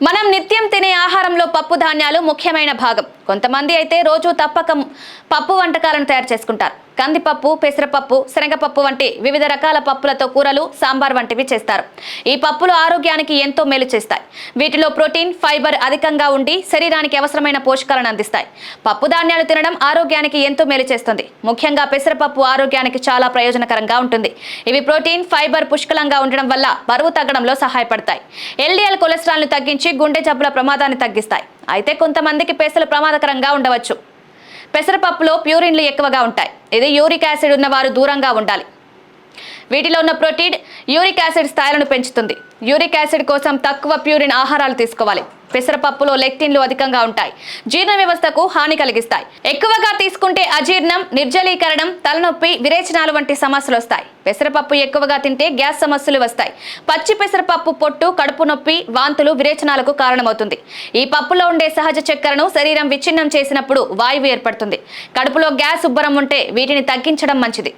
మనం నిత్యం తినే ఆహారంలో పప్పు ధాన్యాలు ముఖ్యమైన భాగం. కొంతమంది అయితే రోజు తప్పక పప్పు వంటకాలను తయారు చేసుకుంటారు. కందిపప్పు, పెసరపప్పు, శనగపప్పు వంటి వివిధ రకాల పప్పులతో కూరలు, సాంబార్ వంటివి చేస్తారు. ఈ పప్పులు ఆరోగ్యానికి ఎంతో మేలు చేస్తాయి. వీటిలో ప్రోటీన్, ఫైబర్ అధికంగా ఉండి శరీరానికి అవసరమైన పోషకాలను అందిస్తాయి. పప్పు ధాన్యాలు తినడం ఆరోగ్యానికి ఎంతో మేలు చేస్తుంది. ముఖ్యంగా పెసరపప్పు ఆరోగ్యానికి చాలా ప్రయోజనకరంగా ఉంటుంది. ఇవి ప్రోటీన్, ఫైబర్ పుష్కలంగా ఉండడం వల్ల బరువు తగ్గడంలో సహాయపడతాయి. ఎల్డిఎల్ కొలెస్ట్రాల్ను తగ్గించి గుండె జబ్బుల ప్రమాదాన్ని తగ్గిస్తాయి. అయితే కొంతమందికి పెసలు ప్రమాదకరంగా ఉండవచ్చు. పెసరపప్పులో ప్యూరిన్లు ఎక్కువగా ఉంటాయి. ఇది యూరిక్ యాసిడ్ ఉన్నవారు దూరంగా ఉండాలి. వీటిలో ఉన్న ప్రోటీన్ యూరిక్ యాసిడ్ స్థాయిలను పెంచుతుంది. యూరిక్ యాసిడ్ కోసం తక్కువ ప్యూరిన్ ఆహారాలు తీసుకోవాలి. పెసరపప్పులో లెక్టిన్లు అధికంగా ఉంటాయి. జీర్ణ వ్యవస్థకు హాని కలిగిస్తాయి. ఎక్కువగా తీసుకుంటే అజీర్ణం, నిర్జలీకరణం, తలనొప్పి, విరేచనాలు వంటి సమస్యలు వస్తాయి. పెసరపప్పు ఎక్కువగా తింటే గ్యాస్ సమస్యలు వస్తాయి. పచ్చి పెసరపప్పు పొట్టు కడుపు నొప్పి, వాంతులు, విరేచనాలకు కారణమవుతుంది. ఈ పప్పులో ఉండే సహజ చక్కెరను శరీరం విచ్ఛిన్నం చేసినప్పుడు వాయువు ఏర్పడుతుంది. కడుపులో గ్యాస్ ఉబ్బరం ఉంటే వీటిని తగ్గించడం మంచిది.